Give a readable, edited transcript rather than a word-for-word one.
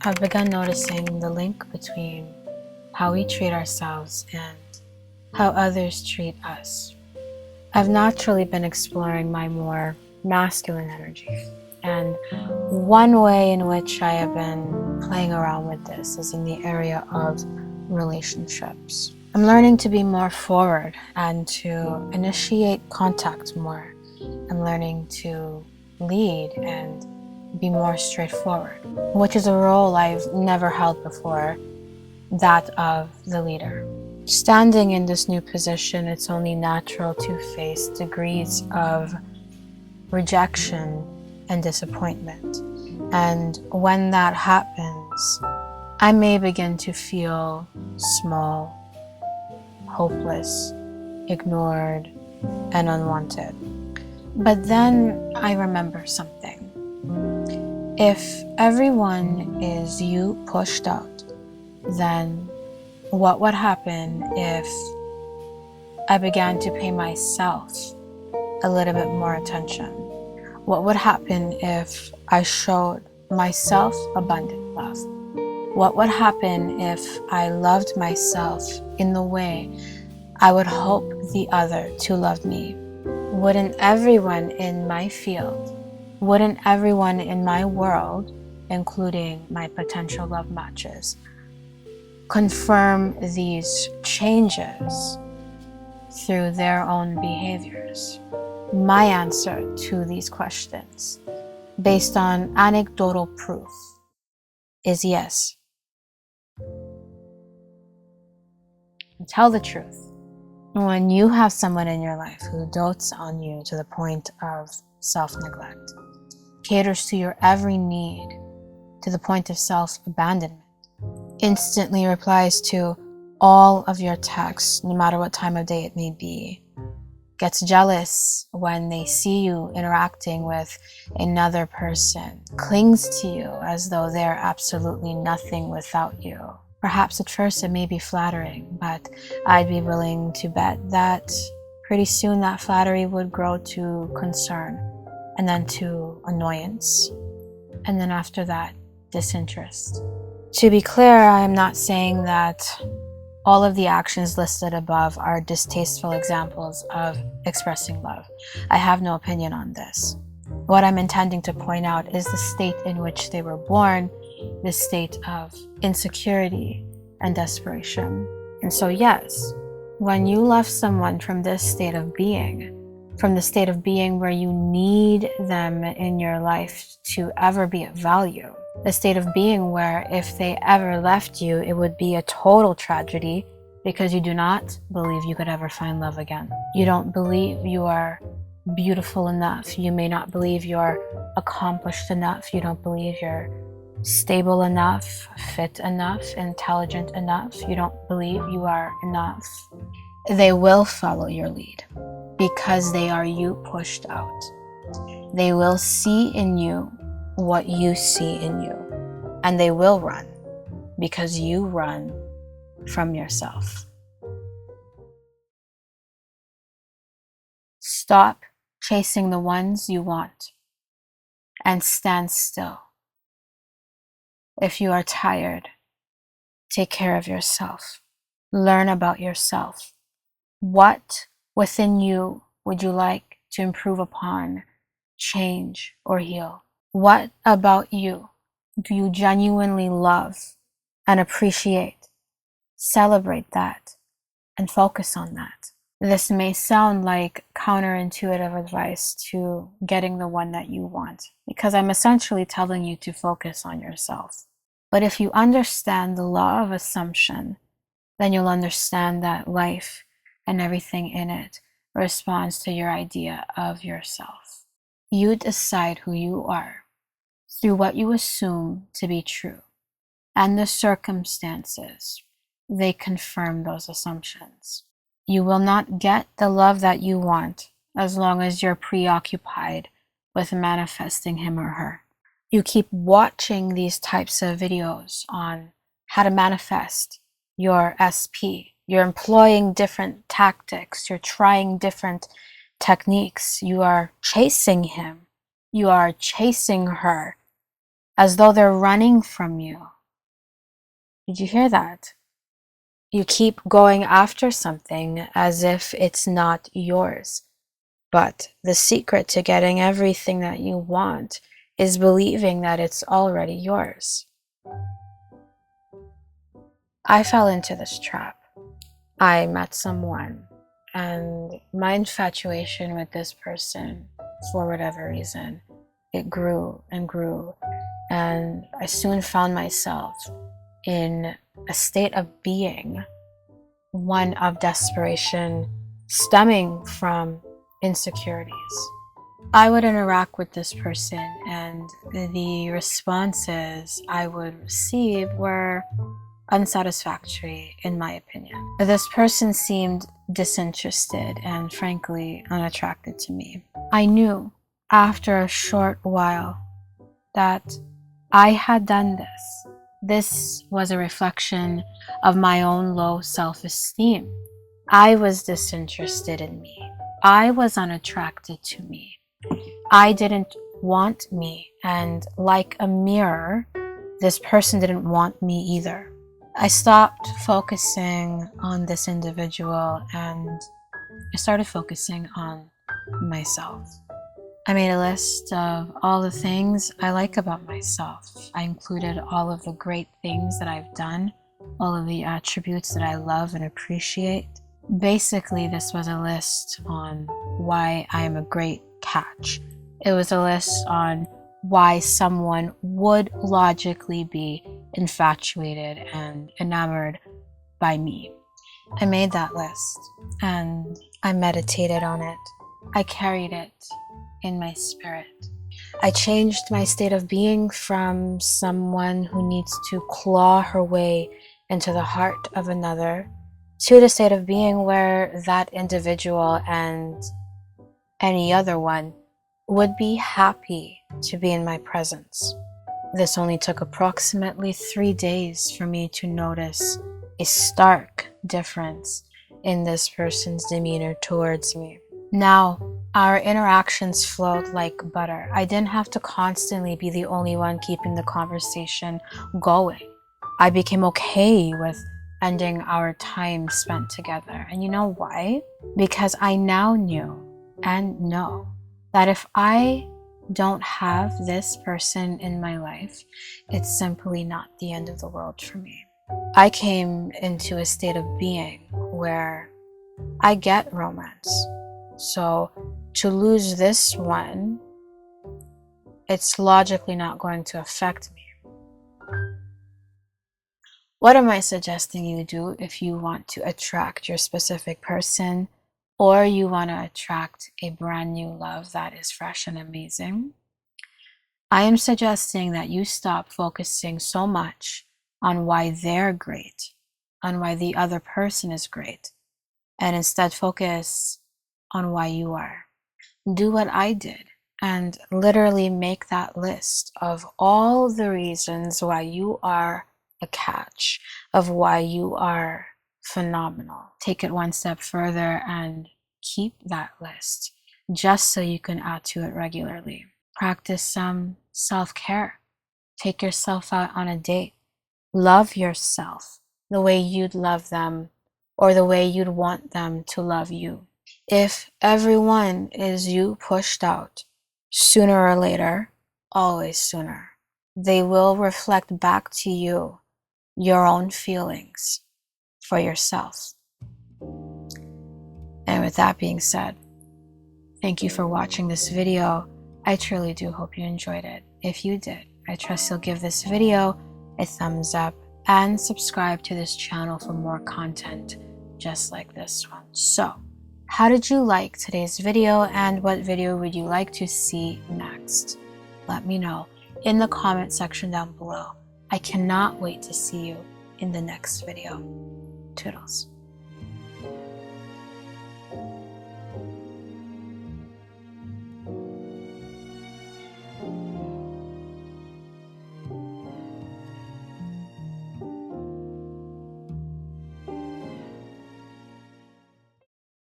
I've begun noticing the link between how we treat ourselves and how others treat us. I've naturally been exploring my more masculine energy, and one way in which I have been playing around with this is in the area of relationships. I'm learning to be more forward and to initiate contact more. I'm learning to lead and be more straightforward, which is a role I've never held before, that of the leader. Standing in this new position, it's only natural to face degrees of rejection and disappointment. And when that happens, I may begin to feel small, hopeless, ignored, and unwanted. But then I remember something. If everyone is you pushed out, then what would happen if I began to pay myself a little bit more attention? What would happen if I showed myself abundant love? What would happen if I loved myself in the way I would hope the other to love me? Wouldn't everyone in my field, wouldn't everyone in my world, including my potential love matches, confirm these changes through their own behaviors? My answer to these questions, based on anecdotal proof, is yes. And tell the truth. When you have someone in your life who dotes on you to the point of self-neglect, caters to your every need to the point of self-abandonment, instantly replies to all of your texts, no matter what time of day it may be, gets jealous when they see you interacting with another person, clings to you as though they're absolutely nothing without you. Perhaps at first it may be flattering, but I'd be willing to bet that pretty soon that flattery would grow to concern, and then to annoyance, and then after that, disinterest. To be clear, I am not saying that all of the actions listed above are distasteful examples of expressing love. I have no opinion on this. What I'm intending to point out is the state in which they were born, the state of insecurity and desperation. And so yes, when you love someone from this state of being, from the state of being where you need them in your life to ever be of value, a state of being where if they ever left you, it would be a total tragedy because you do not believe you could ever find love again. You don't believe you are beautiful enough. You may not believe you're accomplished enough. You don't believe you're stable enough, fit enough, intelligent enough. You don't believe you are enough. They will follow your lead because they are you pushed out. They will see in you what you see in you, and they will run because you run from yourself. Stop chasing the ones you want and stand still. If you are tired, take care of yourself. Learn about yourself. What within you would you like to improve upon, change, or heal? What about you do you genuinely love and appreciate? Celebrate that and focus on that. This may sound like counterintuitive advice to getting the one that you want, because I'm essentially telling you to focus on yourself. But if you understand the law of assumption, then you'll understand that life and everything in it responds to your idea of yourself. You decide who you are through what you assume to be true, and the circumstances, they confirm those assumptions. You will not get the love that you want as long as you're preoccupied with manifesting him or her. You keep watching these types of videos on how to manifest your SP. You're employing different tactics. You're trying different techniques. You are chasing him. You are chasing her as though they're running from you. Did you hear that? You keep going after something as if it's not yours. But the secret to getting everything that you want is believing that it's already yours. I fell into this trap. I met someone, and my infatuation with this person, for whatever reason, it grew and grew, and I soon found myself in a state of being, one of desperation stemming from insecurities. I would interact with this person, and the responses I would receive were unsatisfactory, in my opinion. This person seemed disinterested and frankly unattracted to me. I knew after a short while that I had done this. This was a reflection of my own low self-esteem. I was disinterested in me. I was unattracted to me. I didn't want me, and like a mirror, this person didn't want me either. I stopped focusing on this individual and I started focusing on myself. I made a list of all the things I like about myself. I included all of the great things that I've done, all of the attributes that I love and appreciate. Basically, this was a list on why I am a great catch. It was a list on why someone would logically be infatuated and enamored by me. I made that list and I meditated on it. I carried it in my spirit. I changed my state of being from someone who needs to claw her way into the heart of another to the state of being where that individual and any other one would be happy to be in my presence. This only took approximately 3 days for me to notice a stark difference in this person's demeanor towards me. Now, our interactions flowed like butter. I didn't have to constantly be the only one keeping the conversation going. I became okay with ending our time spent together. And you know why? Because I now knew and know that if I don't have this person in my life, it's simply not the end of the world for me. I came into a state of being where I get romance. So to lose this one, it's logically not going to affect me. What am I suggesting you do if you want to attract your specific person, or you want to attract a brand new love that is fresh and amazing? I am suggesting that you stop focusing so much on why they're great, on why the other person is great, and instead focus on why you are. Do what I did and literally make that list of all the reasons why you are a catch, of why you are phenomenal. Take it one step further and keep that list just so you can add to it regularly. Practice some self-care. Take yourself out on a date. Love yourself the way you'd love them or the way you'd want them to love you. If everyone is you pushed out, sooner or later, always sooner, they will reflect back to you your own feelings for yourself. And with that being said, thank you for watching this video. I truly do hope you enjoyed it. If you did, I trust you'll give this video a thumbs up and subscribe to this channel for more content just like this one. So, how did you like today's video, and what video would you like to see next? Let me know in the comment section down below. I cannot wait to see you in the next video. Toodles.